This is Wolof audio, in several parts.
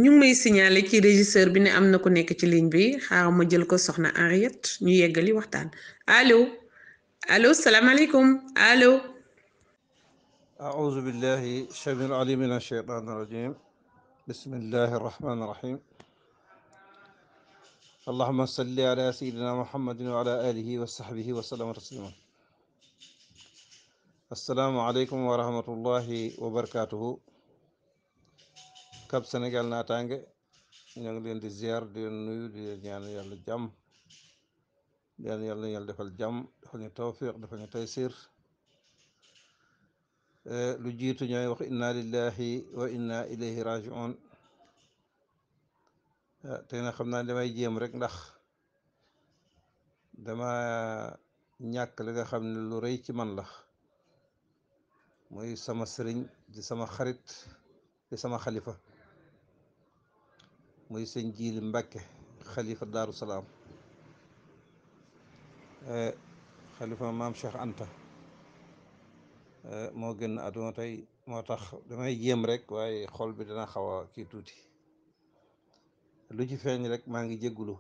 ñu ngi may signaler ci régisseur bi ne am na ku nekk ci ligne bi xaaral ma jël ko soxna Henriette ñu yeggali waxtaan allo allo salaamaaleykum allo. أعوذ بالله السميع العليم من الشيطان الرجيم بسم الله الرحمن الرحيم اللهم صل على سيدنا محمد وعلى آله وصحبه وسلم تسليما السلام عليكم ورحمة الله وبركاته كاب سنغال ناتانغ ñoo ngi leen di ziar di leen nuyu di leen ñaan yàlla jàmm di leen yàlla defal jàmm defal ñu tawfiq defal ñu taysir lu jiitu ñooy wax inna lillahi wa inna ilayhi rajiun te na xam naa damay jéem rek ndax dama ñàkk li nga xam ne lu rëy ci man la muy sama sëriñ di sama xarit di sama xalifa muy sëñ Jiili Mbàkke xalifa Daaru Salaam xalifa maam Cheikh Anta moo gën àdduna tey moo tax damay jéem rek waaye xol bi dana xaw a kii tuuti lu ci feeñ rek maa ngi jéggulu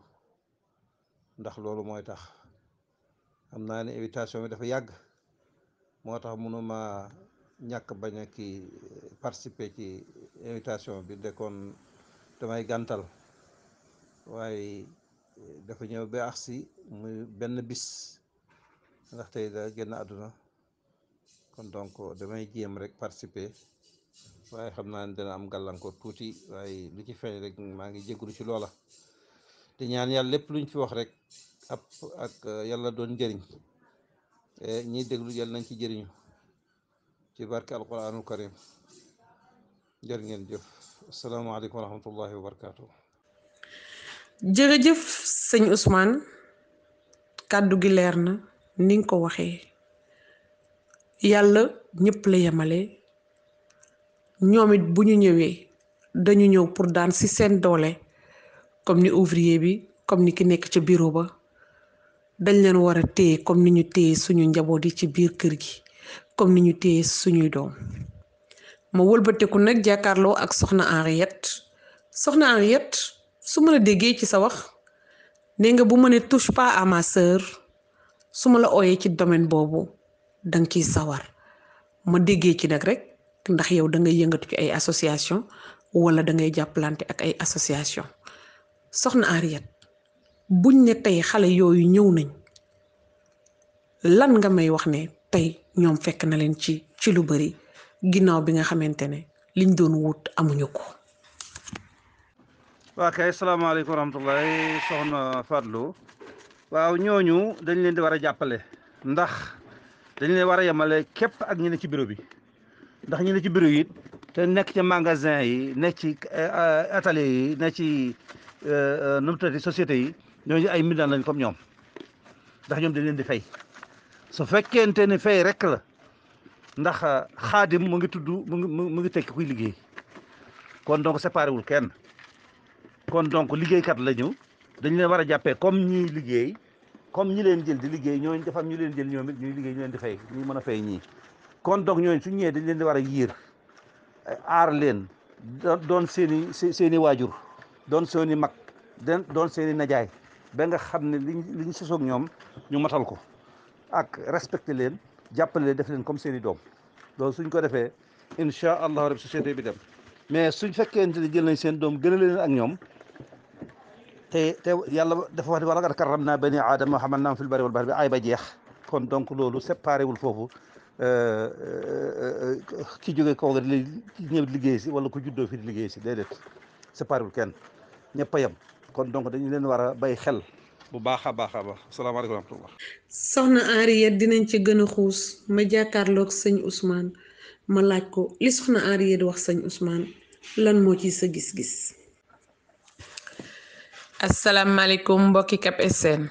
ndax loolu mooy tax xam naa ne invitation bi dafa yàgg moo tax mënuma ñàkk bañ a kii participer ci invitation bi dekkoon damay gàntal waaye dafa ñëw ba agsi muy benn bis ndax tey da génn àdduna kon donc damay jéem rek participer waaye xam naa ne dana am gàllankoor tuuti waaye lu ci feeñ rek maa ngi jégalu ci loola te ñaan yàlla lépp luñ fi wax rek ak yàlla doon njëriñ ñiy déglu yàlla nañ ci jëriñu ci barke alquranul karim jërë ngeen jëf asalaamaaleykum wa rahmatullahi wa barakaatu. jërëjëf sëñ Ousmane kàddu gi leer na ni nga ko waxee yàlla ñëpp la yemale ñoom it bu ñu ñëwee dañu ñëw pour daan ci seen doole comme ni ouvrier bi comme ni ki nekk ca bureau ba dañ leen war a téye comme ni ñu téye suñu njaboot yi ci biir kër gi comme ni ñu téye suñuy doom ma wëlbateku nag jàkkaarloo ak soxna Henriette su ma la déggee ci sa wax nee nga bu ma ne touche pas à ma sœur su ma la ooyee ci domaine boobu danga ciy sawar ma déggee ci nag rek ndax yow da ngay yëngatu ci ay association wala da ngay jàppalante ak ay association soxna Henriette buñ ne tey xale yooyu ñëw nañ lan nga may wax ne tey ñoom fekk na leen ci lu bari ginnaaw bi nga xamante ne liñ doon wut amuñu ko. waa kay asalaamaaleykum wa rahmatullahi soxna Fadlu waaw ñooñu dañ leen di war a jàppale ndax dañ leen war a yemale képp ak ñi ne ci bureau bi ndax ñi ne ci bureau yi te nekk ci magasin yi nekk ci atelier yi nekk ci nu mu tuddati société yi ñooñu ay mbindaan lañ comme ñoom ndax ñoom dañ leen di fay su fekkente ni fay rek la ndax xaadim mu ngi tudd mu ngi tekki kuy liggéey kon donc séparé wul kenn kon donc liggéeykat la ñu dañ leen war a jàppee comme ñiy liggéey comme ñi leen jël di liggéey ñooñu dafa am ñu leen jël ñoom it ñuy liggéey ñu leen di fay ñu mën a fay ñii kon donc ñooñu su ñëwee dañ leen di war a yiir aar leen doon seeni waajur doon seeni mag doon seeni najaay ba nga xam ne li ñu sosoog ñoom ñu matal ko ak respecté leen jàppale leen def leen comme seeni doom loolu suñ ko defee incha allahu rabbi société bi dem mais suñ fekkente ne jël nañ seen doom gën a leen ak ñoom te yàlla dafa wax ne wala qad karramnaa banii aadama wa hamalnaahum fil barri wal bahri bi ay ba jeex kon donc loolu séparé wul foofu ki jóge kaw nga di ñëw liggéey si wala ku juddoo fi di liggéey si déedéet séparé wul kenn ñëpp a yem kon donc dañu leen war a bay xel bu baax a baax a baax asalaamaaleykum wa rahmatullah. soxna Henriette dinañ ci gën a xuus ma jàkkaarloog sëñ Ousmane ma laaj ko li soxna Henriette wax sëñ Ousmane lan moo ci sa gis-gis. asalaamaaleykum mbokki Cap SN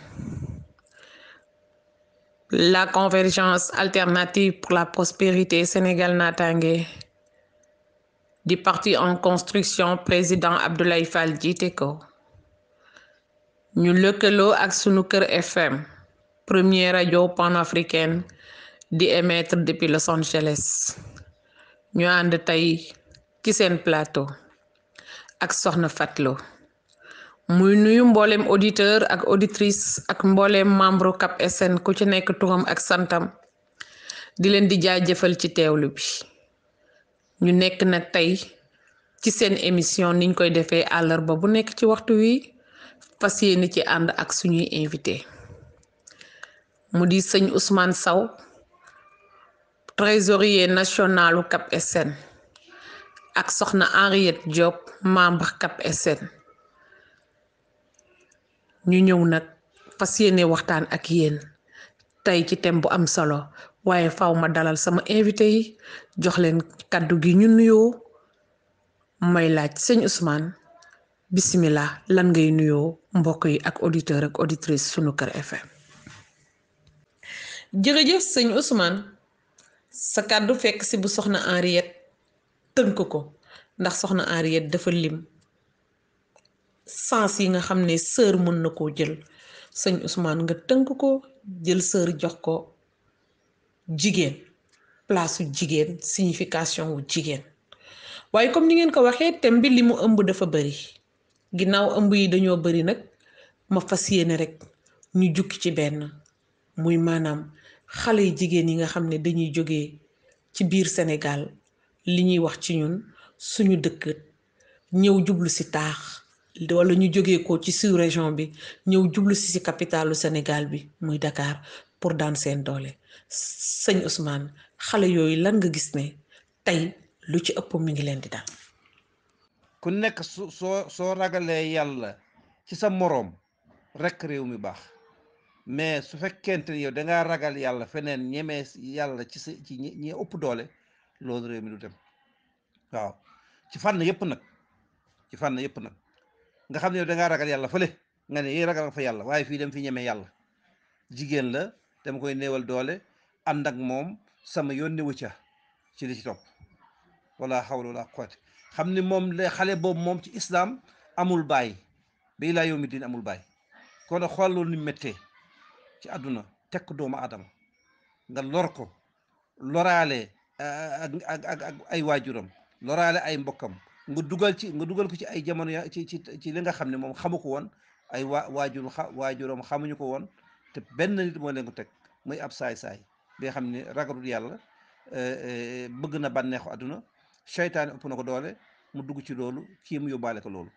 la convergence alternative pour la prospérité Sénégal Natangué du parti en construction président Abdoulaye Fall jiite ko ñu lëkkaloo ak sunu kër FM première rajo panafricaine di émettre depuis Los Angeles ñu ànd tey ci seen plateau ak soxna Fatlo muy nuyu mbooleem auditeur ak auditrice ak mbooleem membre Cap SN ku ci nekk turam ak santam di leen di jaajëfal ci teewlu bi ñu nekk nag tey ci seen émission niñ koy defee àllarba bu nekk ci waxtu wi fas yéene ci ànd ak suñuy invité mu di sëñ Ousmane Sow trésorier nationalu Cap SN ak soxna Henriette Diop membre Cap SN ñu ñëw nag fas yéene waxtaan ak yéen tey ci thème bu am solo waaye faw ma dalal sama invité yi jox leen kàddu gi ñu nuyoo may laaj sëñ Ousmane bismillah lan ngay nuyoo mbokk yi ak auditeur ak auditrice sunu kër FM. jërëjëf sëñ Ousmane sa kàddu fekk si bu soxna Henriette tënk ko ndax soxna Henriette dafa lim sens yi nga xam ne sœur mën na koo jël sëñ Ousmane nga tënk ko jël sœur jox ko jigéen place su jigéen signification wu jigéen waaye comme ni ngeen ko waxee thème bi li mu ëmb dafa bari ginnaaw ëmb yi dañoo bari nag ma fas yéene rek ñu jukki ci benn muy maanaam xale yi jigéen yi nga xam ne dañuy jógee ci biir Sénégal li ñuy wax ci ñun suñu dëkk ñëw jublu si taax wala ñu jógee ko ci sous-région bi ñëw jublu si capitalu Sénégal bi muy Dakar pour daan seen doole sëñ Ousmane xale yooyu lan nga gis ne tey lu ci ëpp mi ngi leen di dal. ku nekk soo ragalee yàlla ci sa moroom rekk réew mi baax mais su fekkente ni yow dangaa ragal yàlla feneen ñemee yàlla ci ñi ëpp doole loolu réew mi du dem waaw ci fànn yëpp nag nga xam ne yow dangaa ragal yàlla fële nga ne yi ragal fa yàlla waaye fii dem fi ñemee yàlla jigéen la dama koy néewal doole ànd ak moom sama yónni wu ca ci li ci topp wala hawla wala quwwata xam ni moom la xale boobu moom ci islam amul baay ba ilaa yawmi diin amul baay kon xool loolu ni méttee ci àdduna tekk doomu aadama nga lor ko loraale ak ay waajuram loraale ay mbokkam nga dugal ko ci ay jamono ci li nga xam ne moom xamu ko woon ay waajuram xamuñu ko woon te benn nit moo leen ko teg muy ab saay-saay bi nga xam ne ragalul yàlla bëgg na bànneexu àdduna seytaane ëpp na ko doole mu dugg ci loolu kii mu yóbbaale ko loolu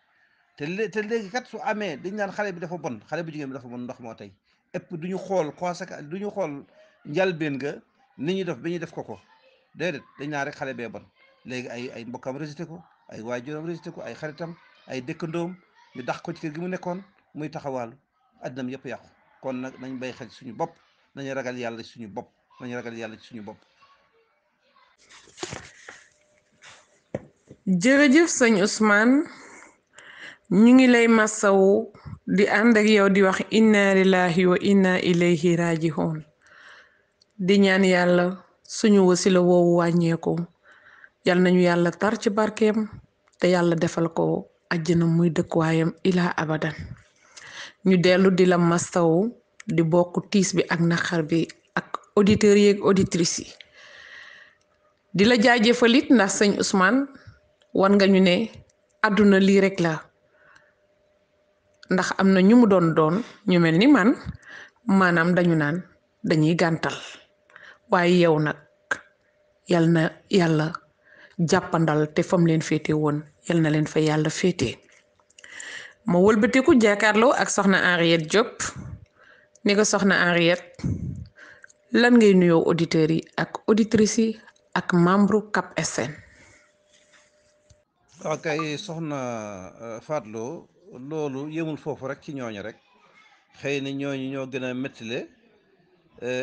te léegi kat su amee dañ naan xale bi dafa bon xale bu jigéen bi dafa bon ndox moo tey ëpp du ñu xool conséquence du ñu xool njalbeen nga ni ñuy def ba ñuy def ko déedéet dañ naan rek xale bee bon léegi ay mbokkam rejeté ko ay waajuram rejeté ko ay xaritam ay dëkkandoom ñu dax ko ci kër gi mu nekkoon muy taxawaalu addinam yëpp yàqu kon nag nañ bay xel suñu bopp nañu ragal yàlla ci suñu bopp jërëjëf sëñ Ousmane ñu ngi lay masawu di ànd ak yow di wax inna lillahi wa inna ilayhi raji'un di ñaan yàlla suñu wasila woowu wàññeeku yal nañu yàlla tar ci barkeem te yàlla defal ko àjjana muy dëkkuwaayam ilaa abadan ñu dellu di la masawu di bokk tiis bi ak naqar bi ak auditeurs yi ak auditrices yi di la jaajëfalit ndax sëñ Ousmane wan nga ñu ne àdduna lii rek la ndax am na ñu mu doon ñu mel ni man maanaam dañu naan dañuy gàntal waaye yow nag yal na yàlla jàppandal te fam leen féete woon yal na leen fa yàlla féete ma wëlbatiku jàkkaarloo ak soxna Henriette Diop ni ko soxna Henriette lan ngay nuyoo auditeurs yi ak auditrices yi ak membre Cap SN. ok soxna Fatloo loolu yemul foofu rek ci ñooñu rek xëy na ñooñu ñoo gën a méttile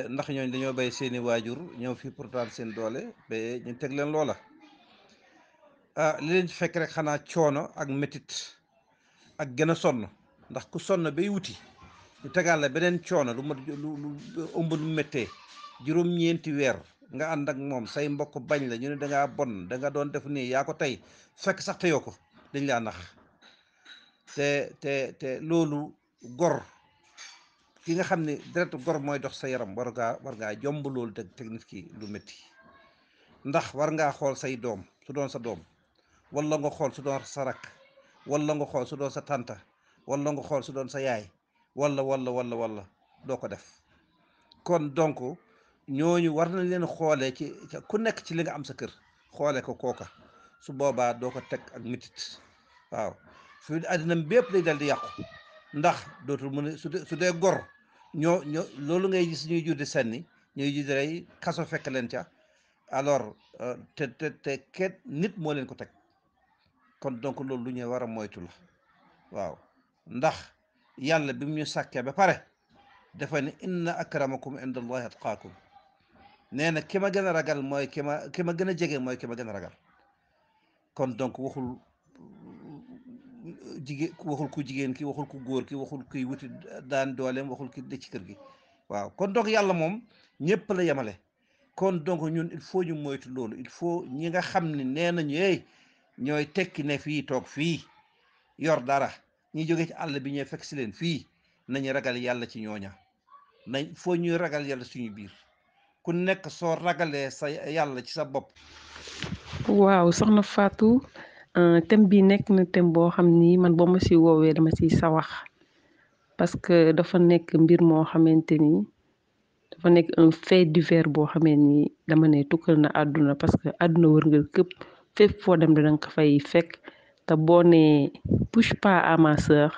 ndax ñooñu dañoo bay seeni waajur ñëw fii pour daan seen doole ba ñu teg leen loola li leen ci fekk rek xanaa coono ak métit ak gën a sonn ndax ku sonn bay wuti ñu tegaal la beneen coono lu ëmb lu méttee juróom-ñeenti weer nga ànd ak moom say mbokk bañ la ñu ne dangaa bon danga doon def nii yaa ko tey fekk sax teyoo ko dañ laa nax te loolu gor ki nga xam ne deretu gor mooy dox sa yaram war ngaa jomb loolu teg nit ki lu métti ndax war ngaa xool say doom su doon sa doom wala nga xool su doon sa rakk wala nga xool su doon sa tanta wala nga xool su doon sa yaay wala doo ko def. kon donc ñooñu war nañ leen xoolee ci ku nekk ci li nga am sa kër xoole ko kooka su boobaa doo ko teg ak mitit waaw fi àddina bépp lay dal di yàqu ndax dootul mën a su dee gor ñoo loolu ngay gis ñuy juddi senni ñuy juddi rey kaso fekk leen ca alors te ket nit moo leen ko teg kon donc loolu lu ñuy war a moytu la waaw ndax yàlla bi mu ñu sàkkee ba pare dafa ne inna akramakum inda allahi atqaakum nee na ki ma gën a ragal mooy ki ma gën a jege mooy ki ma gën a ragal kon donc waxul ku jigéen ki waxul ku góor ki waxul kuy wuti daan dooleem waxul ki de ci kër gi waaw kon donc yàlla moom ñëpp la yemale kon donc ñun il faut ñu moytu loolu il faut ñi nga xam ne nee nañu ñooy tekki ne fii toog fii yor dara ñi jóge ci àll bi ñooy fekk si leen fii nañu ragal yàlla ci ñooña nañ foo ñuy ragal yàlla suñu biir ku nekk soo ragalee sa yàlla ci sa bopp. waaw soxna Fatou thème bi nekk na thème boo xam ni man boo ma si woowee dama siy sawax parce que dafa nekk mbir moo xamante ni dafa nekk un fait divers boo xamee ni dama ne tukkal na àdduna parce que àdduna wërngal këpp fépp foo dem danga ko fay fekk te boo ne touche pas à ma sœur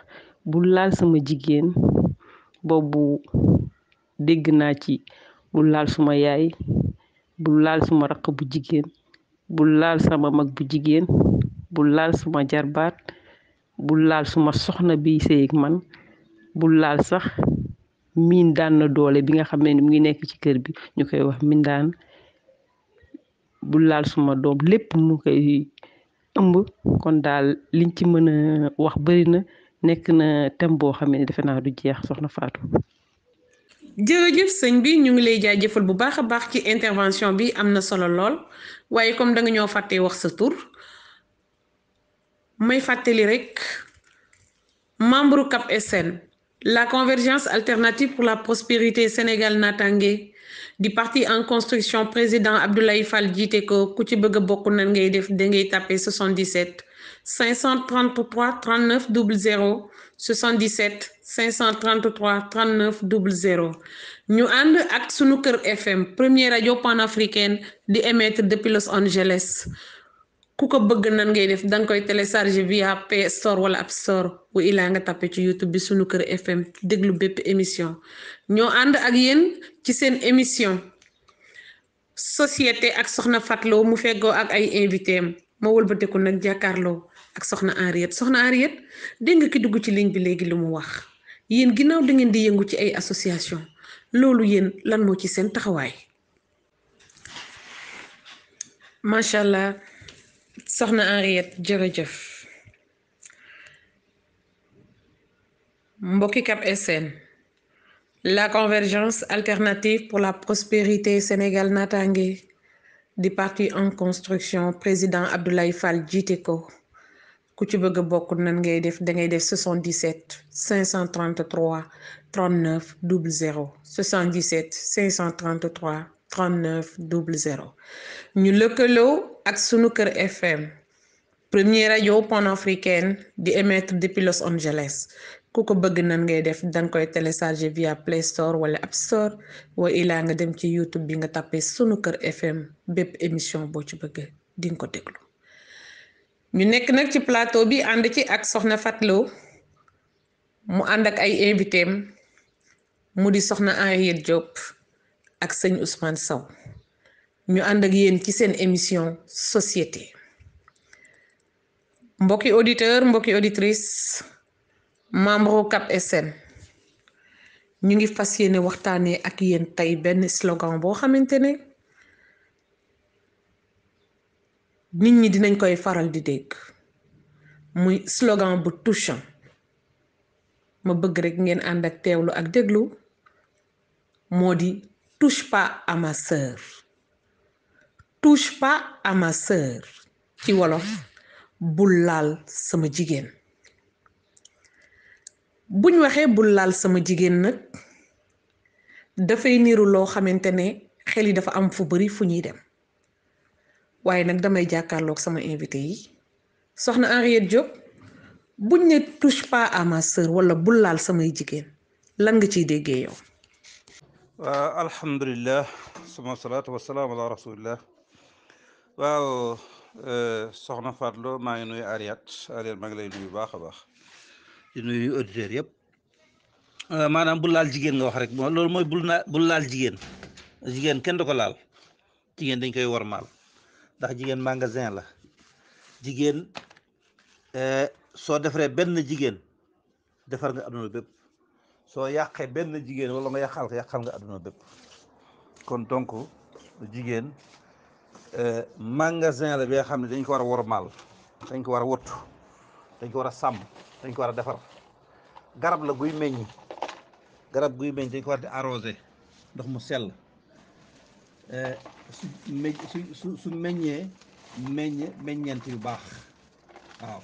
bu laal sama jigéen boobu dégg naa ci bu laal suma yaay bu laal suma raq bu jigéen bu laal sama mag bu jigéen bu laal suma jarbaat bu laal suma soxna bi sëy ak man bu laal sax miin daan na doole bi nga xam ne mu ngi nekk ci kër bi ñu koy wax mindaan bu laal suma doom lépp mu koy ëmb kon daal liñ ci mën a wax bari na nekk na thème boo xam ne defe naa du jeex soxna Fatou. jërëjëf sëñ bi ñu ngi lay jaajëfal bu baax a baax ci intervention bi am na solo lool waaye comme da nga ñoo fàttee wax sa tur may fàttali rek membre CAP SN la convergence alternative pour la prospérité Sénégal Natangué di parti en construction président Abdoulaye Fall jiite ko ku ci bëgg a bokk nan ngay def da ngay tapé 77 533 39 00 77 533 39 00 ñu ànd ak sunu kër FM première rajo panafricaine di émettre depuis Los Angeles ku ko bëgg nan ngay def danga koy télécharger via Play Store wala App Store wa ilaa nga tapé ci YouTube bi sunu kër FM déglu bépp émission ñoo ànd ak yéen ci seen émission société ak soxna Fatou mu feggoo ak ay invité am ma wëlbateku nag jàkkaarloo ak soxna Henriette dégg nga ki dugg ci ligne bi léegi lu mu wax yéen ginnaaw da ngeen di yëngu ci ay association loolu yéen lan moo ci seen taxawaay macha allah soxna Henriette jërëjëf mbokki CAP SN la convergence alternative pour la prospérité Sénégal Natangué di parti en construction président Abdoulaye Fall jiite ko ku ci bëgg a bokk nan ngay def da ngay def 77 533 39 00 77 533 39 00 ñu lëkkaloo ak sunu kër FM première rajo panafricaine di émettre depuis Los Angeles ku ko bëgg nan ngay def danga koy télécharger via Play Store wala App Store wa ilaa nga dem ci YouTube bi nga tapé sunu kër FM bépp émission boo ci bëgg di nga ko déglu ñu nekk nag ci plateau bi ànd ci ak soxna Fatou mu ànd ak ay invitéem mu di soxna Henriette Diop ak sëñ Ousmane Sow ñu ànd ak yéen ci seen émission société mbokki auditeur mbokki auditrice membre CAP SN ñu ngi fas yéene waxtaanee ak yéen tey benn slogan boo xamante ne nit ñi dinañ koy faral di dégg muy slogan bu touchant ma bëgg rek ngeen ànd ak teewlu ak déglu moo di touche pas à ma sœur touche pas à ma sœur ci wolof bul laal sama jigéen buñ waxee bul laal sama jigéen nag dafay niru loo xamante ne xel yi dafa am fu bari fu ñuy dem waaye nag damay jàkkaarloog sama invité yi soxna Henriette Diop buñ ne touche pas à ma sœur wala bul laal samay jigéen lan nga ciy déggee yow. waaw alhamdulilah suma salaatu wasalaam ala rasulillah. waaw soxna Fatou maa ngi nuyu Ariat maa ngi lay nuyu baax a baax di nuyu auditeurs yëpp. maanaam bul laal jigéen nga wax rek loolu mooy bul laal jigéen kenn du ko laal jigéen dañ koy wormaal ndax jigéen magasin la jigéen soo defaree benn jigéen defar nga adduna bépp soo yàqee benn jigéen wala nga yàqal nga adduna bépp kon donc jigéen magasin la bi nga xam ne dañ ko war a wormaal dañ ko war a wottu dañ ko war a sàmm dañ ko war a defar garab la guy meññ dañ ko war di arrosé ndox mu sell su meññee meññeent yu baax waaw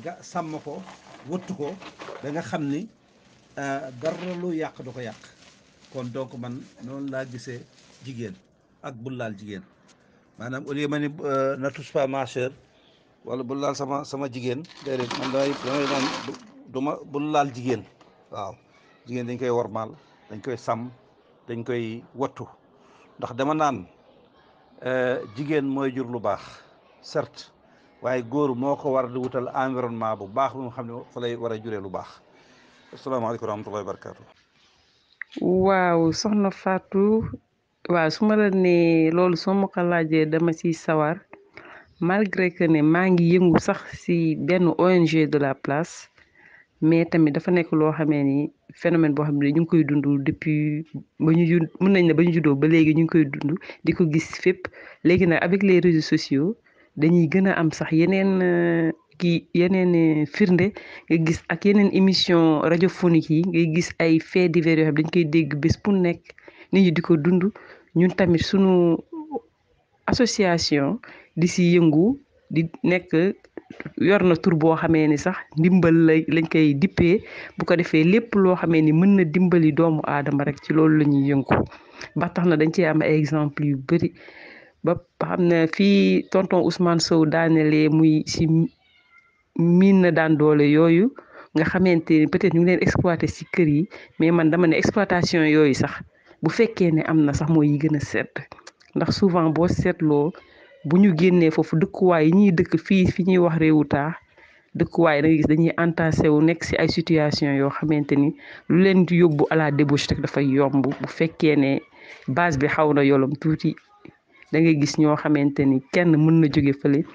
nga sàmm ko wottu ko da nga xam ni dara lu yàq du ko yàq kon donc man noonu laa gisee jigéen ak bul laal jigéen maanaam au lieu ma ni ne touche pas ma sœur wala bul laal sama jigéen déedéet man damay naan duma bul laal jigéen waaw jigéen dañ koy wormaal dañ koy sàmm dañ koy wattu ndax dama naan jigéen mooy jur lu baax certes waaye góor moo ko war di wutal environnement bu baax bu nga xam ne fa lay war a juree lu baax asalaamaaleykum wa rahmatullahi wa barakaatu. waaw soxna Fatou waaw su ma la nee loolu soo ma ko laajee dama ciy sawar malgré que ne maa ngi yëngu sax ci benn ONG de la place mais tamit dafa nekk loo xamee ni phénomène boo xam ne ñu ngi koy dund depuis mën nañ ne ba ñu juddoo ba léegi ñu ngi koy dund di ko gis fépp léegi nag avec les réseaux sociaux dañuy gën a am sax yeneen firnde nga gis ak yeneen émission radiophonique yi ngay gis ay faits divers yoo xam dañ koy dégg bés bu nekk nit ñi di ko dund ñun tamit sunu association di si yëngu di nekk yor na tur boo xamee ni sax ndimbal lañ koy dippee bu ko defee lépp loo xamee ni mën na dimbali doomu aadama rek ci loolu la ñuy yëngu ba tax na dañ cee am ay exemple yu bëri ba xam ne fii tonton Ousmane Sow daanelee muy si miin na daan doole yooyu nga xamante ni peut-être ñu ngi leen exploité si kër yi mais man dama ne exploitation yooyu sax bu fekkee ne am na sax mooy yi gën a sedd ndax souvent boo seetloo bu ñu génnee foofu dëkkuwaay yi ñuy dëkk fii fi ñuy wax réewu taax dëkkuwaay da nga gis dañuy entassé wu nekk si ay situation yoo xamante ni lu leen di yóbbu à la débauche rek dafay yomb bu fekkee ne base bi xaw na yolom tuuti da ngay gis ñoo xamante ni kenn mën na jóge fële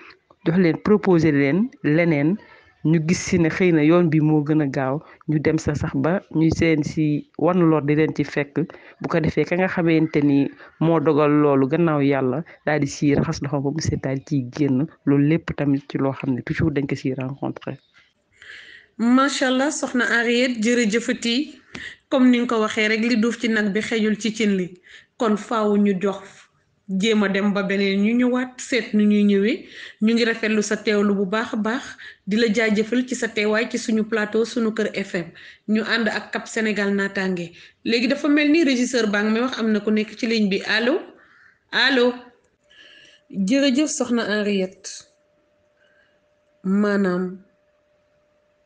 jox leen proposer leen leneen ñu gis si ne xëy na yoon bi moo gën a gaaw ñu dem sax ba ñu seen si wan lor di leen ci fekk bu ko defee ka nga xamante ni moo dogal loolu gannaaw yàlla daal di si raxas loxo ba mu set daal ciy génn loolu lépp tamit ci loo xam ne toujours dañ ko siy rencontré. macha allah soxna Henriette jërëjëfati comme ni nga ko waxee rek li duuf ci nag bi xejul ci cin li kon faaw ñu jox jéem a dem ba beneen ñu ñëwaat seet nu ñuy ñëwee ñu ngi rafetlu sa teewlu bu baax a baax di la jaajëfal ci sa teewaay ci suñu plateau suñu kër FM ñu ànd ak Cap Sénégal naataange léegi dafa mel ni régisseur baa ngi may wax am na ku nekk ci ligne bi allo jërëjëf soxna Henriette maanaam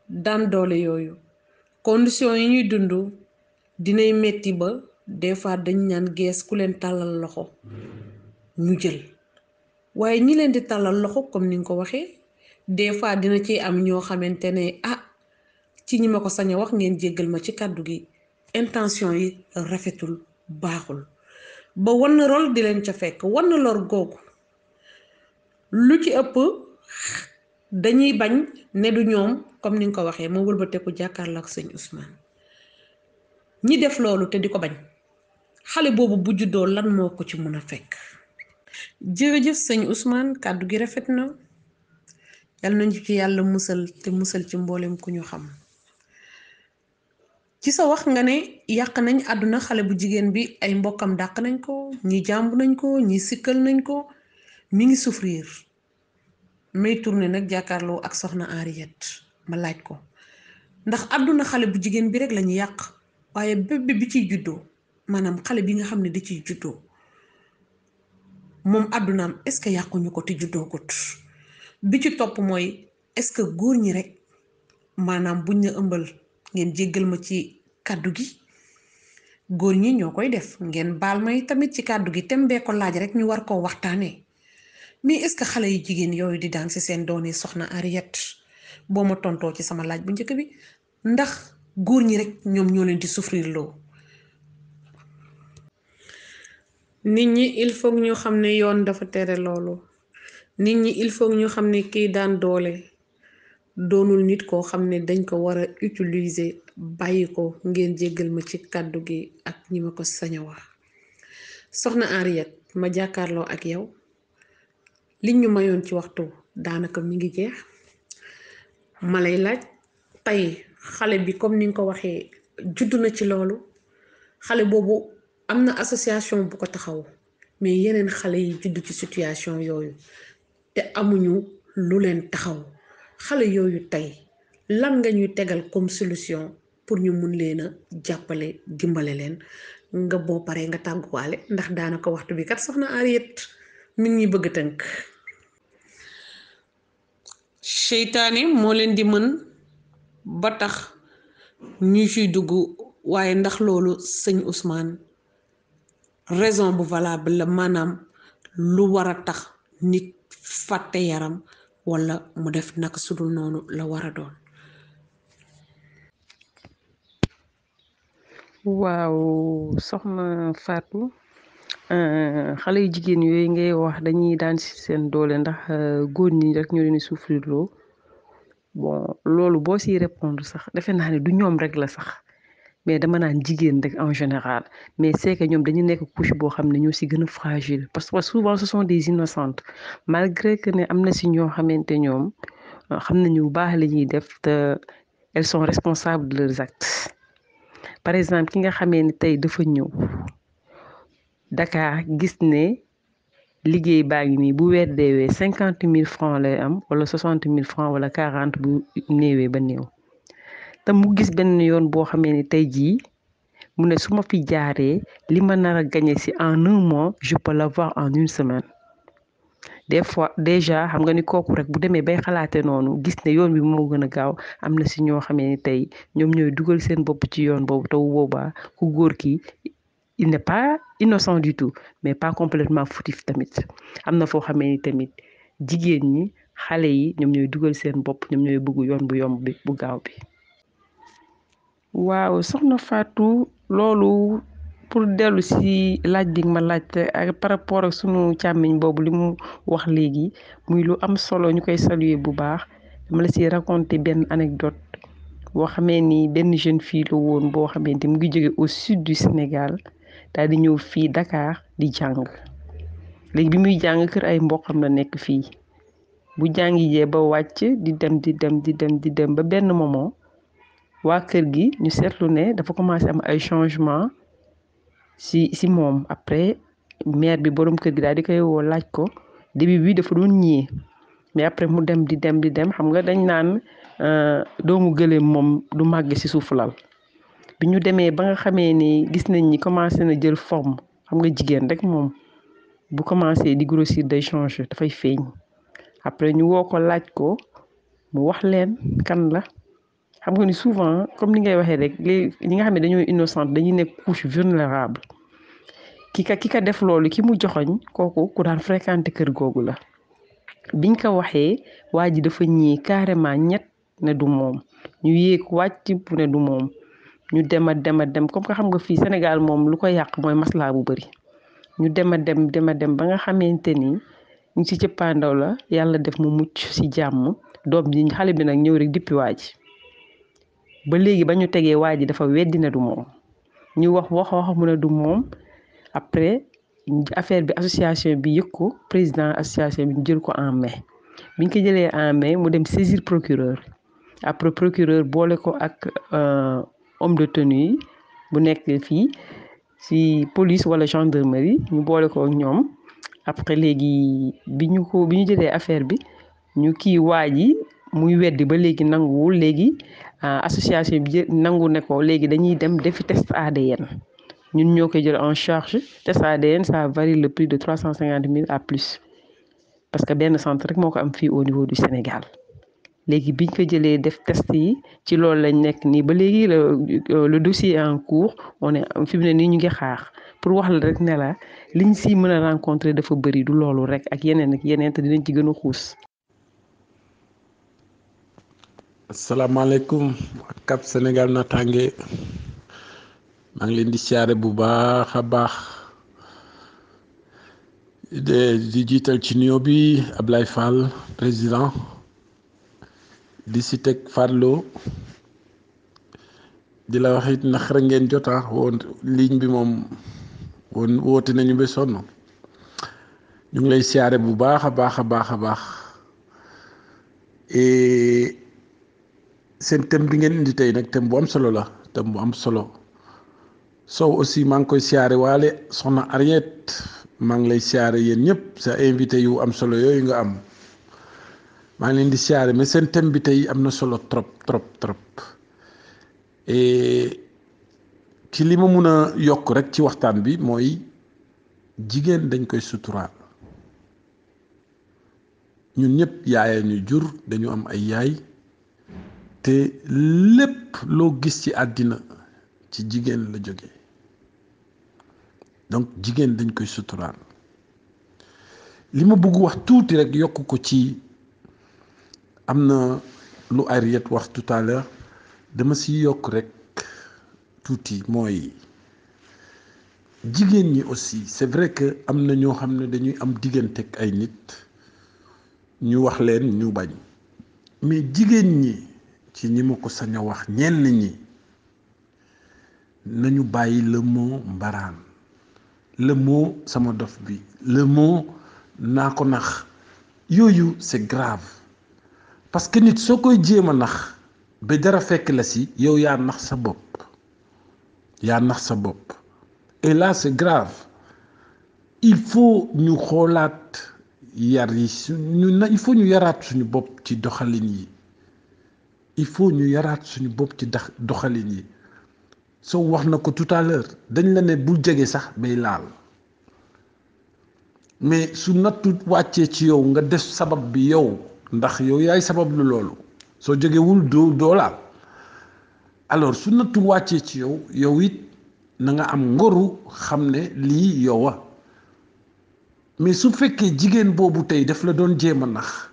daan doole yooyu condition yi ñuy dund dinay metti ba des fois dañ ñaan gees ku leen tàllal loxo ñu jël waaye ñi leen di tàllal loxo comme ni nga ko waxee des fois dina ci am ñoo xamante ne ci ñi ma ko sañ a wax ngeen jéggal ma ci kàddu gi intention yi rafetul baaxul ba wan na rol di leen ca fekk wan na lor googu lu ci ëpp dañuy bañ ne du ñoom comme ni nga ko waxee moo wëlbateeku jàkkaarloo ak sëñ Ousmane ñi def loolu te di ko bañ xale boobu bu juddoo lan moo ko ci mën a fekk. jërëjëf sëñ Ousmane kàddu gi rafet na yal nañu ci yàlla musal te musal ci mboolem ku ñu xam ci sa wax nga ne yàq nañ àdduna xale bu jigéen bi ay mbokkam dàq nañ ko ñi jàmb nañ ko ñi sikkal nañ ko mi ngi souffrir may tourné nag jàkkaarloo ak soxna Henriette ma laaj ko ndax àdduna xale bu jigéen bi rek lañu yàq waaye bébé bi ciy juddoo maanaam xale bi nga xam ne da ciy juddoo moom àddunaam est-ce que yàquñu ko te juddoo gut bi ci topp mooy est-ce que góor ñi rek maanaam buñ la ëmbal ngeen jéggal ma ci kàddu gi góor ñi ñoo koy def ngeen baal may tamit ci kàddu gi tem bee ko laaj rek ñu war koo waxtaanee mais est-ce que xale yu jigéen yooyu di daan si seen doone soxna Henriette boo ma tontoo ci sama laaj bu njëkk bi ndax góor ñi rek ñoom ñoo leen di souffrir loo. nit ñi il faut ñu xam ne yoon dafa tere loolu nit ñi il faut ñu xam ne kii daan doole doonul nit koo xam ne dañ ko war a utiliser bàyyi ko ngeen jéggal ma ci kàddu gi ak ñi ma ko sañ a wax soxna Henriette ma jàkkaarloo ak yow liñ ñu mayoon ci waxtu daanaka mi ngi jeex ma lay laaj tey xale bi comme ni nga ko waxee juddu na ci loolu xale boobu am na association bu ko taxaw mais yeneen xale yi juddu ci situation yooyu te amuñu lu leen taxaw xale yooyu tey lan nga ñuy tegal comme solution pour ñu mun leen a jàppale dimbale leen nga boo paree nga tàgguwaale ndax daanaka waxtu bi kat soxna Henriette mi ngi ñuy bëgg tënk. seytaane moo leen di mën ba tax ñu ciy dugg waaye ndax loolu sëñ Ousmane raison bu valable la maanaam lu war a tax nit fàtte yaram wala mu def naka sudul noonu la war a doon. waaw soxna Fatou xale yu jigéen yooyu ngay wax dañuy daan ci seen doole ndax góor ñi rek ñoo leen di souffrir loo bon loolu boo siy répondre sax defe naa ne du ñoom rek la sax mais dama naan jigéen rek en général mais c'est que ñoom dañu nekk couche boo xam ne ñoo si gën a fragile parce que souvent ce sont des innocentes malgré que ne am na si ñoo xamante ñoom xam nañu bu baax li ñuy def te elles sont responsables de leurs actes par exemple ki nga xamee ni tey dafa ñëw Dakar gis ne liggéey baa ngi nii bu weer deewee 50 000 francs lay am wala 60 000 francs wala 40 bu néewee ba néew te mu gis benn yoon boo xamee ni tey jii mu ne su ma fi jaaree li ma nar a gagné si en 1 mois je peux l'avoir en 1 semaine des fois déjà xam nga ni kooku rek bu demee bay xalaate noonu gis ne yoon bi moo gën a gaaw am na si ñoo xamee ni tey ñoom ñooy dugal seen bopp ci yoon boobu te boobaa ku góor ki il n'est pas innocent du tout mais pas complètement fautif tamit am na foo xamee ni tamit jigéen ñi xale yi ñoom ñooy dugal seen bopp ñoom ñooy bëgg yoon bu yomb bi bu gaaw bi. waaw soxna Fatou loolu pour dellu si laaj bi ma laajte ak par rapport ak sunu càmmiñ boobu li mu wax léegi muy lu am solo ñu koy saluer bu baax dama la si raconter benn anecdote boo xamee ni benn jeune fille la woon boo xamante mu ngi jóge au sud du Sénégal daal di ñëw fii Dakar di jàng léegi bi muy jàng kër ay mboqam la nekk fii bu jàngi jee ba wàcc di dem ba benn moment waa kër gi ñu seetlu ne dafa commencé am ay changement si moom après mère bi borom kër gi daal di koy woo laaj ko début bi dafa doon ñëwee mais après mu dem di dem xam nga dañ naan doomu gëléem moom du màgg si suufu lal bi ñu demee ba nga xamee ni gis nañ ni commencé na jël forme xam nga jigéen rek moom bu commencé di grossir day changer dafay feeñ après ñu woo ko laaj ko mu wax leen kan la xam nga ni souvent comme ni ngay waxee rek léegi ñi nga xam ne dañoo innocente dañuy nekk couche vulnérable ki ka def loolu ki mu joxoñ kooku ku daan fréquenté kër googu la biñ ko waxee waa ji dafa ñii carrément ñett ne du moom ñu yéeg wàcc bu ne du moom ñu dem comme que xam nga fii Sénégal moom lu ko yàq mooy maslaa bu bëri ñu dem ba nga xamante ni ñu ci cëppaandaw la yàlla def mu mucc ci jàmm doom ji xale bi nag ñëw rek dippi waa ji ba léegi ba ñu tegee waa ji dafa weddi ne du moom ñu wax mu ne du moom après affaire bi association bi yëg ko président association bi ñu jël ko en main biñ ko jëlee en main mu dem saisir procureur après procureur boole ko ak homme de tenue yi bu nekk fii ci police wala gendarmerie ñu boole ko ak ñoom après léegi bi ñu jëlee affaire bi ñu kii waa ji muy weddi ba léegi nanguwul léegi association bi nangu ne ko léegi dañuy dem defi test ADN ñun ñoo koy jël en charge test ADN ça varie le prix de 350 000 à plus parce que benn centre rek moo ko am fii au niveau du Sénégal léegi biñ ko jëlee def test yi ci loolu lañ nekk nii ba léegi le dossier est en cours on est fi mu ne nii ñu ngi xaar pour wax la rek ne la liñ si mën a rencontrer dafa bëri du loolu rek ak yeneen te dinañ ci gën a xuus. asalaamaaleykum ak Cap Sénégal naataange maa ngi leen di siyaare bu baax a baax di jiital ci nuyoo bi Ablaye Fall président di si teg Fadlo di la wax it naqare ngeen jota woon ligne bi moom woon woote nañu ba sonn ñu ngi lay siyaare bu baax a baax a baax a baax seen thème bi ngeen indi tey nag thème bu am solo la thème bu am solo Sow aussi maa ngi koy siyaare waale soxna Ariette maa ngi lay siyaare yéen ñëpp sa invité yu am solo yooyu nga am maa ngi leen di siyaare mais seen thème bi tey am na solo trop trop trop ci li ma mun a yokk rek ci waxtaan bi mooy jigéen dañ koy suturaal ñun ñëpp yaaya ñu jur dañu am ay yaay te lépp loo gis ci àddina ci jigéen la jóge donc jigéen dañ koy suturaal li ma bëgg wax tuuti rek yokk ko ci am na lu Ariette wax tout à l'heure dama si yokk rek tuuti mooy jigéen ñi aussi c'est vrai que am na ñoo xam ne dañuy am diggante ak ay nit ñu wax leen ñu bañ mais jigéen ñi ci ñi ma ko sañ a wax ñenn ñi nañu bàyyi le mot mbaraan le mot sama dof bi le mot naa ko nax yooyu c'est grave parce que nit soo koy jéem a nax ba dara fekk la si yow yaa nax sa bopp et là c'est grave il faut ñu xoolaat yar yi il faut ñu yaraat suñu bopp ci doxalin yi doxalin yi soo wax na ko tout à l'heure dañ la ne bul jege sax bay laal mais su nattu wàccee ci yow nga def sabab bi yow ndax yow yaay sabab lu loolu soo jógewul doo laal alors su nattu wàccee ci yow it na nga am ngoru xam ne lii yow mais su fekkee jigéen boobu tey daf la doon jéem a nax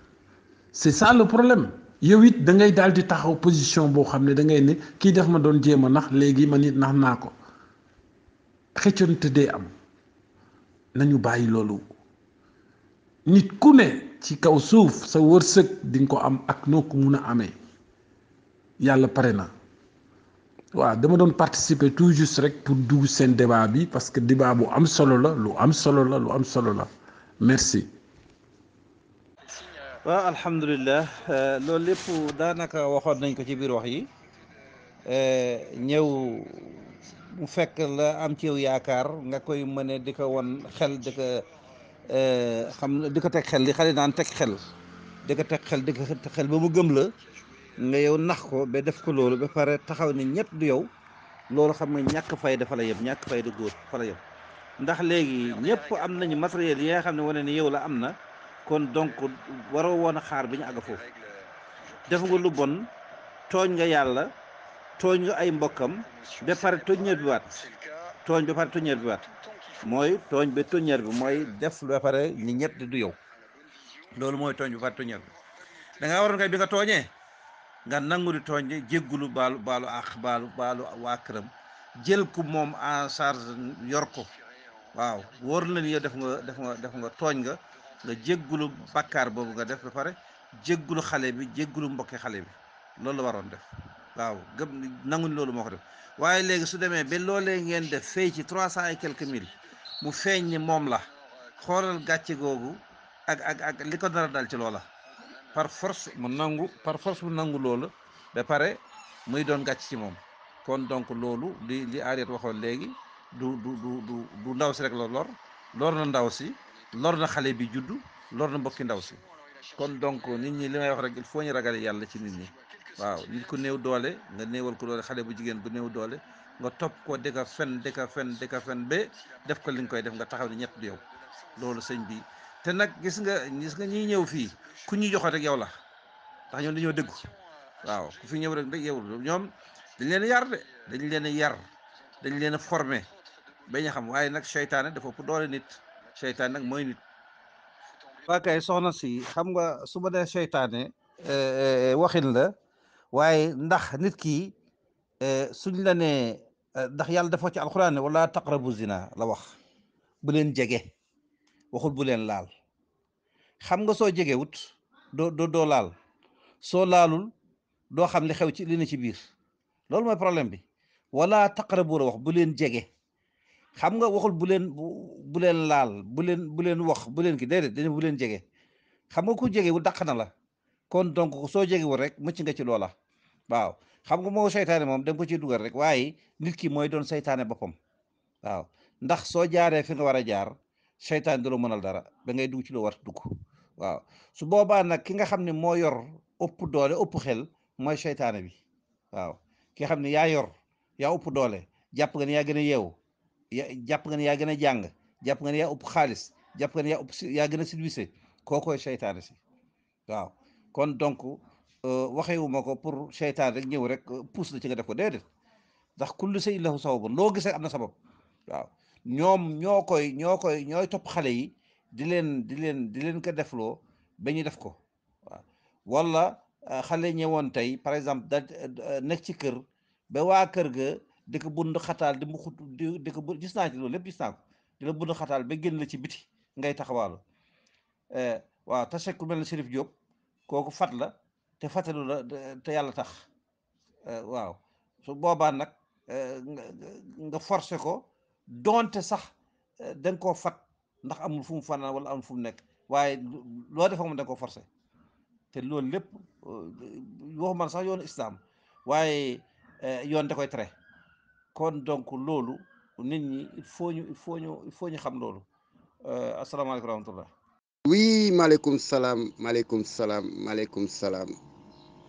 c'est ça le problème yow it da ngay daal di taxaw position boo xam ne da ngay ne kii def ma doon jéem a nax léegi man it nax naa ko xëccante dee am nañu bàyyi loolu nit ku ne ci kaw suuf sa wërsëg di nga ko am ak noo ko mun a amee yàlla pare na waaw dama doon participer tout juste rek pour dugg seen débat bi parce que débat bu am solo la lu am solo la merci. waaw alhamdulilah loolu lépp daanaka waxoon nañ ko ci biir wax yi ñëw mu fekk la am ci yow yaakaar nga koy mëne di ko won xel di ko di ko teg xel li xale naan teg xel di ko teg xel ba mu gëm la nga yow nax ko ba def ko loolu ba pare taxaw ni ñett du yow loolu xam nga ñàkk fay dafa la yem ñàkk fay du góor fa la yem ndax léegi ñëpp am nañu matériel yi nga xam ne wane ni yow la am na kon donc waroo woon a xaar bi ñu àgg foofu def nga lu bon tooñ nga yàlla tooñ nga ay mbokkam ba pare toññeer bi waat mooy tooñ ba toññeer bi mooy def ba pare ni ñett du yow loolu mooy tooñ ba pare toññeer bi da ngaa waroon kay bi nga tooñee nga nangu di tooñ jéggulu baalu waa këram jël ko moom en charge yor ko waaw wóor na ni yow def nga tooñ nga jéggulu bàkkaar boobu nga def ba pare jéggulu xale bi jéggulu mbokki xale bi loolu la waroon def waaw gëm nangu ni loolu moo ko def waaye léegi su demee ba loolee ngeen def fay ci 300 et quelques mille mu feeñ ni moom la xoolal gàcce googu ak li ko dara dal ci loola par force mu nangu loolu ba pare muy doon gàcc ci moom kon donc loolu li Ariette waxoon léegi du ndaw si rek la lor na ndaw si lor na xale bi juddu lor na mbokki ndaw si kon donc nit ñi li may wax rek il faut ñu ragal yàlla ci nit ñi waaw nit ku néew doole nga néewal ko doole xale bu jigéen bu néew doole nga topp ko di ka fen ba def ko li nga koy def nga taxaw ni ñett du yow loolu sëñ bi te nag gis nga ñiy ñëw fii ku ñu joxe rek yow la ndax ñoom dañoo dëggu waaw ku fi ñëw rek dëgg yow ñoom dañ leen yar de dañ leen yar dañ leen a formé ba ñu xam waaye nag seytaane dafa ëpp doole nit seytaane nag mooy nit. waa kay soxna si xam nga su ma nee seytaane waxin la waaye ndax nit ki suñ la nee ndax yàlla dafa ci alxuraan ne wala taqrabu zina la wax bu leen jege waxul bu leen laal xam nga soo jegewut doo laal soo laalul doo xam li xew ci li ne ci biir loolu mooy problème bi wala taqrabu la wax bu leen jege xam nga waxul bu leen laal bu leen wax bu leen ki déedéet dañu bu leen jege xam nga ku jegewul dàq na la kon donc soo jegewul rek mëcc nga ci loola waaw xam nga moo seytaane moom da nga ko ciy dugal rek waaye nit ki mooy doon seytaane boppam waaw ndax soo jaaree fi nga war a jaar seytaane du la mënal dara da ngay dugg ci loo war dugg waaw su boobaa nag ki nga xam ne moo yor ëpp doole ëpp xel mooy seytaane bi waaw ki nga xam ne yaa yor yaa ëpp doole jàpp nga ne yaa gën a yeewu jàpp nga ne yaa gën a jàng jàpp nga ne yaa ëpp xaalis jàpp nga ne yaa gën a silwise kookoy seytaane si waaw kon donc waxewu ma ko pour seytaane rek ñëw rek pousse la ci nga def ko déedéet ndax kullu shay'in lahu sababun loo gisee am na sabab waaw ñoom ñooy topp xale yi di leen ko defloo ba ñu def ko waaw wala xale ñëwoon tey par exemple da nekk ci kër ba waa kër ga di ko bund xataal di mu xut di ko gis naa ci loolu lépp gis naa ko di la bund xataal ba génn la ci biti ngay taxawaalu waaw tase ku mel ne Chérif Diop kooku fat la te fatalu la te yàlla tax waaw su boobaa nag nga forcé ko donte sax da nga koo fat ndax amul fu mu fanaan wala amul fu mu nekk waaye loo defa moom da nga koo forcé te loolu lépp waxuma sax yoonu islam waaye yoon da koy tere kon donc loolu nit ñi il faut ñu xam loolu asalaamaaleykum wa rahmatullah. oui maaleykum salaam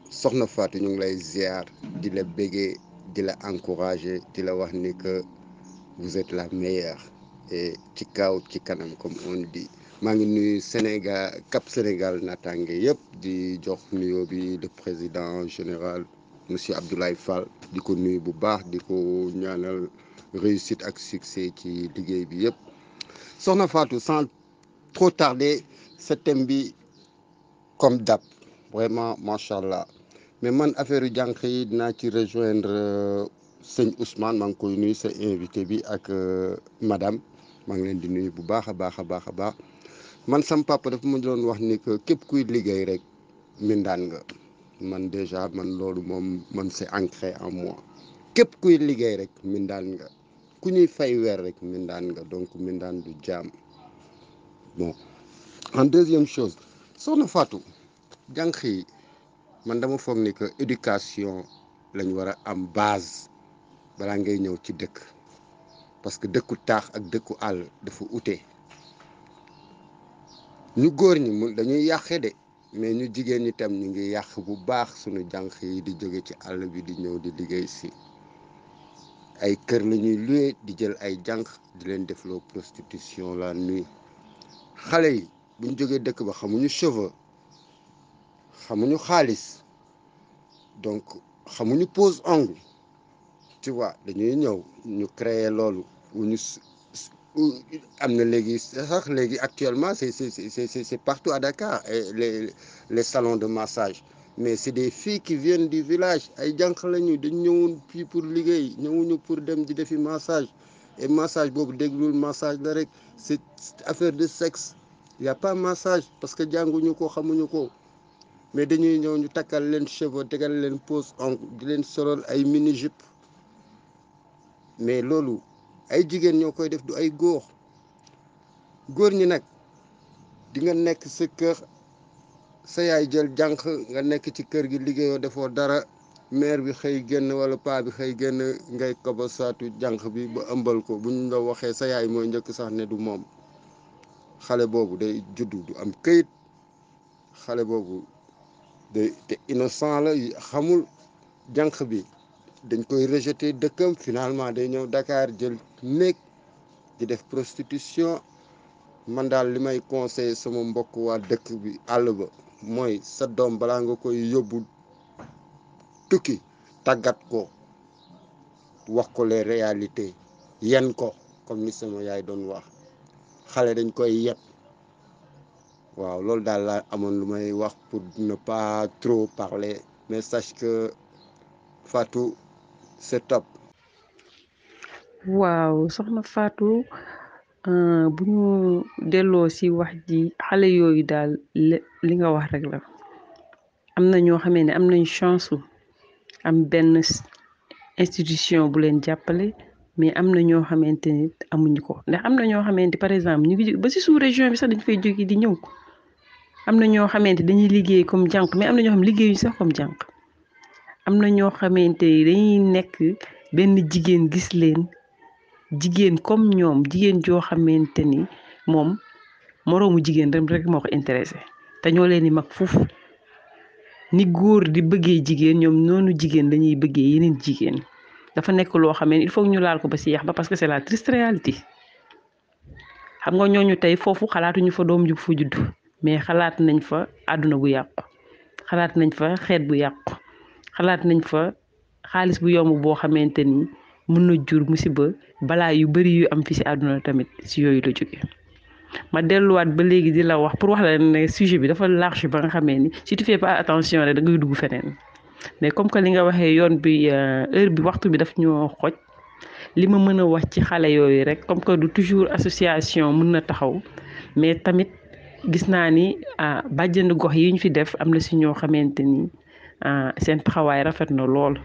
soxna Fatou ñu ngi lay ziar di la béggee di la encourager di la wax ni que vous êtes la meilleure et ci kaw ci kanam comme on dit maa ngi nuyu Sénégal Cap Sénégal naataange yëpp di jox nuyoo bi le président général monsieur Abdoulaye Fall di ko nuyu bu baax di ko ñaanal réussite ak succès ci liggéey bi yëpp soxna Fatou sans trop tarder ce thème bi comme d'hab vraiment macha allah mais man affaire yu jànq yi dinaa ci rejoindre sëñ Ousmane maa ngi koy nuyu sa invité bi ak madame maa ngi leen di nuyu bu baax a baax man sam papa dafa ma doon wax ni que képp kuy liggéey rek mindaan nga man déjà man loolu moom man c'est ancré en moi képp kuy liggéey rek mindaan nga ku ñuy fay weer rek mindaan nga donc mindaan du jaam bon en deuxième chose soxna Fatou jànq yi man dama foog ni que éducation lañ war a am base balaa ngay ñëw ci dëkk parce que dëkku taax ak dëkku àll dafa ute ñu góor ñi dañuy yàqe de mais ñu jigéen ñi tam ñu ngi yàq bu baax suñu jànq yi di jóge ci àll bi di ñëw di liggéey si ay kër la ñuy loué di jël ay jànq di leen defloo prostitution la nuit xale yi buñ jógee dëkk ba xamuñu cheveux xamuñu xaalis donc xamuñu pose ongle tu vois dañuy ñëw ñu créer loolu am na léegi sax léegi actuellement c'est partout à Dakar et les salons de massage mais c'est des filles qui viennent du village ay jànq lañu dañ ñëwoon fii pour liggéey ñëwuñu pour dem di defi massage et massage boobu déglul massage la rek c'est affaire de sexe y a pas massage parce que jànguñu ko xamuñu ko mais dañuy ñëw ñu takkal leen cheveux tegal leen pose ongle di leen solol ay mini jupe mais loolu ay jigéen ñoo koy def du ay góor ñi nag di nga nekk sa kër sa yaay jël jànq nga nekk ci kër gi liggéeyoo defoo dara mère bi xëy génn wala paa bi xëy génn ngay koba saatu jànq bi ba ëmbal ko buñ la waxee sa yaay mooy njëkk sax ne du moom xale boobu day juddu du am këyit xale boobu day te innocent la xamul jànq bi dañ koy rejeter dëkkam finalement day ñëw Dakar jël néeg di def prostitution man daal li may conseillé sama mbokk waa dëkk bi àll ba mooy sa doom balaa nga koy yóbbu tukki tàggat ko wax ko les réalités yen ko comme ni sama yaay doon wax xale dañ koy yeb waaw loolu daal laa amoon lu may wax pour ne pas trop parler mais sache que Fatou c'est top. waaw soxna Fatou bu ñu delloo ci wax ji xale yooyu daal li nga wax rek la am na ñoo xamee ne am nañ chance am benn institution bu leen jàppale mais am na ñoo xamante ni amuñu ko ndax am na ñoo xamante par exemple ñu ngi ba ci sous-région bi sax dañ fay jóge di ñëw am na ñoo xamante dañuy liggéey comme jànq mais am na ñoo xam liggéeyuñu sax comme jànq am na ñoo xamante ni dañuy nekk benn jigéen gis leen jigéen comme ñoom jigéen joo xamante ni moom moroomu jigéen rek moo ko intéressé te ñoo leen di mag foofu ni góor di bëggee jigéen ñoom noonu jigéen dañuy bëggee yeneen jigéen dafa nekk loo xam ne il faut ñu laal ko ba ci yax ba parce que c'est la triste réalité xam nga ñooñu tey foofu xalaatuñu fa doom ju fu judd mais xalaat nañ fa àdduna bu yàqu xalaat nañ fa xeet bu yàqu xalaat nañ fa xaalis bu yomb boo xamante ni mën na jur musiba balaa yu bari yu am fi ci àdduna tamit ci yooyu la jóge ma delluwaat ba léegi di la wax pour wax la ne sujet bi dafa large ba nga xamee ni si tu fais pas attention rek da ngay dugg feneen mais comme que li nga waxee yoon bi heure bi waxtu bi daf ñoo xoj li ma mën a wax ci xale yooyu rek comme que du toujours association mën na taxaw mais tamit gis naa ni bàjjenu gox yi ñu fi def am na ci ñoo xamante ni seen taxawaay rafet na lool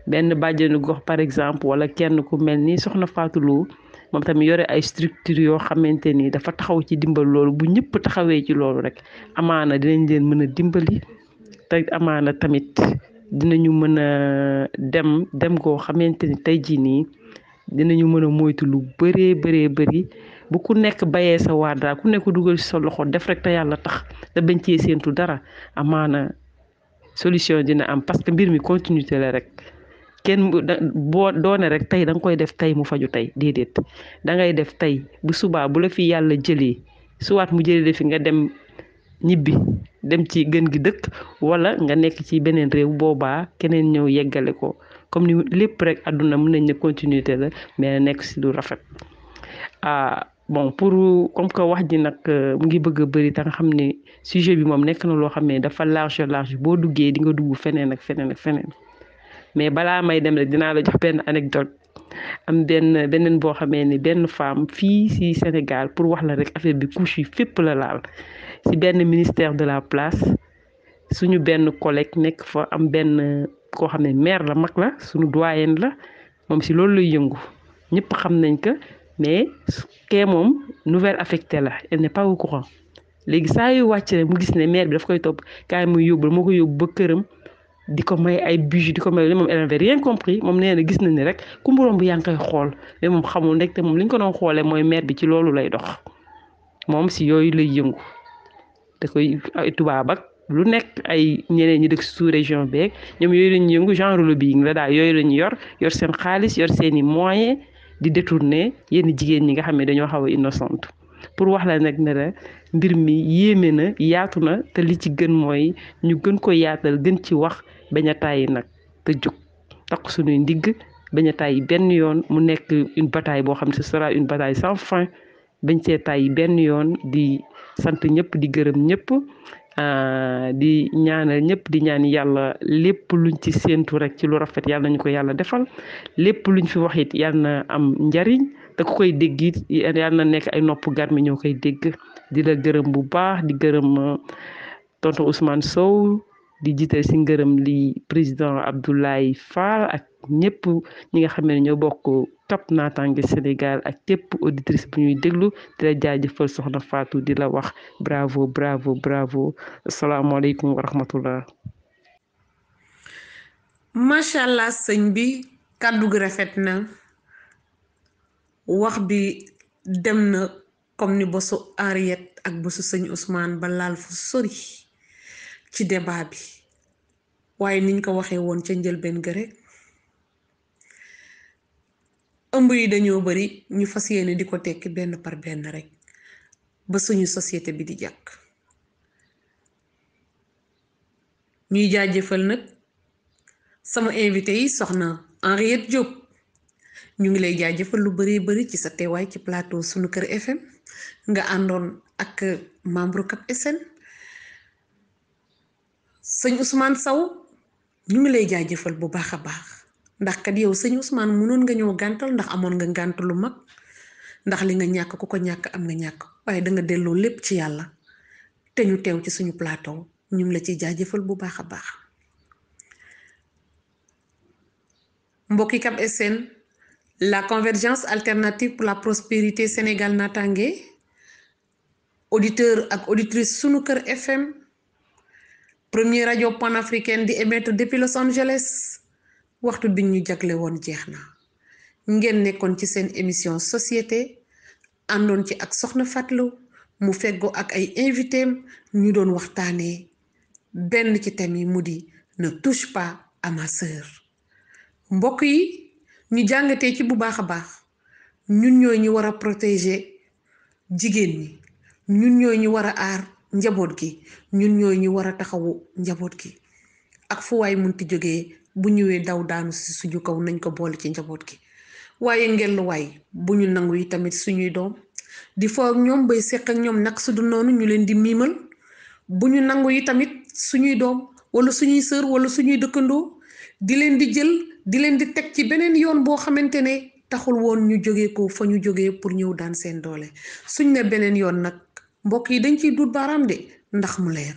benn bàjjenu gox par exemple wala kenn ku mel ni soxna Fatou Lo moom tamit yore ay structure yoo xamante ni dafa taxaw ci dimbal loolu bu ñëpp taxawee ci loolu rek amaana dinañ leen mën a dimbali te amaana tamit dinañu mën a dem koo xamante ni tey jii nii dinañu mën a moytu lu bëree bëri bu ku nekk bayee sa waar daal ku nekk dugal ci sa loxo def rek te yàlla tax te bañ cee séentu dara amaana solution dina am parce que mbir mi continuité la rek kenn boo doone rek tey da nga koy def tey mu faju tey déedéet da ngay def tey bu subaa bu la fi yàlla jëlee suwaat mu jëlee fi nga dem ñibbi dem ci gën gi dëkk wala nga nekk ci beneen réew boobaa keneen ñëw yeggale ko comme ni lépp rek àdduna mën nañ ne continuité la mais nekk ci lu rafet bon pour comme que wax ji nag mu ngi bëgg a bëri te nga xam ne sujet bi moom nekk na loo xam ne dafa large boo duggee di nga dugg feneen ak feneen mais balaa may dem rek dinaa la jox benn anecdote am beneen boo xamee ni benn femme fii ci Sénégal pour wax la rek affaire bi couche yi fépp la laal ci benn ministère de la place suñu benn collègue nekk fa am benn koo xam ne maire la mag la suñu doyen la moom ci loolu lay yëngu ñëpp xam nañ ko mais kee moom nouvelle affectée la elle n'est pas au courant léegi saa yu wàcc rek mu gis ne maire bi daf koy topp kaay muy yóbbul moo ko yóbbu ba këram di ko may ay bijoux di ko may moom elle n'avait rien compris moom nee na gis na ni rek ku mu romb yaa ngi koy xool mais moom xamul rek te moom li ñu ko doon xoolee mooy maire bi ci loolu lay dox moom ci yooyu lay yëngu da koy ay tubaab ak lu nekk ay ñeneen ñi dëkk sous région beeg ñoom yooyu la ñu yëngu genre lobbying la daal yooyu la ñu yor seen xaalis yor seeni moyens di détourner yenn jigéen ñi nga xam ne dañoo xaw a innocente pour wax la nag ne la mbir mi yéeme na yaatu na te li ci gën mooy ñu gën ko yaatal gën ci wax bañ a tàyyi nag te jóg takk suñuy ndigg bañ a tàyyi benn yoon mu nekk une bataille boo xam ne ce sera une bataille sans fin bañ see tàyyi benn yoon di sant ñëpp di gërëm ñëpp di ñaanal ñëpp di ñaan yàlla lépp luñ ci séentu rek ci lu rafet yàlla nañu ko yàlla defal lépp luñ fi wax it yàlla na am njariñ te ku koy dégg it yàlla na nekk ay nopp garmi ñoo koy dégg di la gërëm bu baax di gërëm tonton Ousmane Sow di jiital ci ngërëm li président Abdoulaye Fall ak ñëpp ñi nga xam ne ñoo bokk Top Natangué Sénégal ak képp auditrice bu ñuy déglu di la jaajëfal soxna Fatou di la wax bravo asalaamaaleykum wa rahmatullah. macha allah sëñ bi kàddu gi rafet na wax bi dem na comme ni bosu Henriette ak bosu sëñ Ousmane ba laal fu sori ci débat bi waaye niñ ko waxee woon ca njëlbeen ga rek ëmb yi dañoo bari ñu fas yéene di ko tekki benn par benn rek ba suñu société bi di jàkk. ñuy jaajëfal nag sama invité yi soxna Henriette Diop ñu ngi lay jaajëfal lu bari ci sa teewaay ci plateau Sunu Kër FM nga àndoon ak membre Cap SN. sëñ Ousmane Sow ñu ngi lay jaajëfal bu baax a baax ndax kat yow sëñ Ousmane mënoon nga ñëw gàntal ndax amoon nga gànt lu mag ndax li nga ñàkk ku ko ñàkk am nga ñàkk waaye danga delloo lépp ci yàlla te ñu teew ci suñu plateau ñu ngi la ciy jaajëfal bu baax a baax. mbokki Cap SN la convergence alternative pour la prospérité Sénégal naataange auditeur ak auditrice Sunu Kër FM première rajo panafricaine di émettre depuis Los Angeles waxtu bi ñu jagle woon jeex na ngeen nekkoon ci seen émission société àndoon ci ak soxna Fatou mu feggoo ak ay invitéem ñu doon waxtaanee benn ci thème yi mu di ne touche pas à ma sœur. mbokk yi ñu jàngatee ci bu baax a baax ñun ñooy ñi war a protéger jigéen ñi ñun ñooy ñi war a aar njaboot gi ñun ñooy ñi war a taxawu njaboot gi ak fu waay munti jógee bu ñëwee daw daanu si suñu kaw nañ ko boole ci njaboot gi waaye ngelluwaay bu ñu nangu yi tamit suñuy doom di foo ak ñoom bay seq ak ñoom nag su du noonu ñu leen di miimal bu ñu nangu yi tamit suñuy doom wala suñuy sër wala suñuy dëkkandoo di leen di jël di leen di teg ci beneen yoon boo xamante ne taxul woon ñu jógee ko fa ñu jógee pour ñëw daan seen doole suñ ne beneen yoon nag mbokk yi dañ ciy dut baaraam de ndax mu leer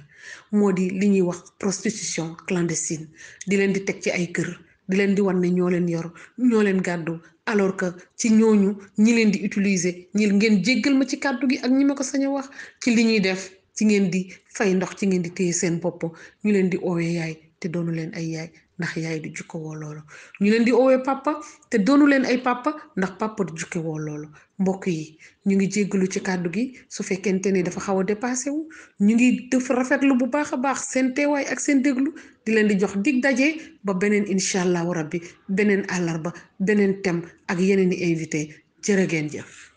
moo di li ñuy wax prostitution clandestine di leen di teg ci ay kër di leen di wan ne ñoo leen yor ñoo leen gàddu alors que ci ñooñu ñi leen di utiliser ñi ngeen jéggal ma ci kàddu gi ak ñi ma ko sañ a wax ci li ñuy def ci ngeen di fay ndox ci ngeen di téye seen bopp ñu leen di oowee yaay te doonu leen ay yaay ndax yaay du jukko woo loolu ñu leen di oowee papa te doonu leen ay papa ndax papa du jukke woo loolu mbokk yi ñu ngi jéggalu ci kàddu gi su fekkente ni dafa xaw a dépassé wu ñu ngi def rafetlu bu baax a baax seen teewaay ak seen déglu di leen di jox dig daje ba beneen incha allahu rabbi beneen àllarba beneen thème ak yeneen i invité jërë ngeen jëf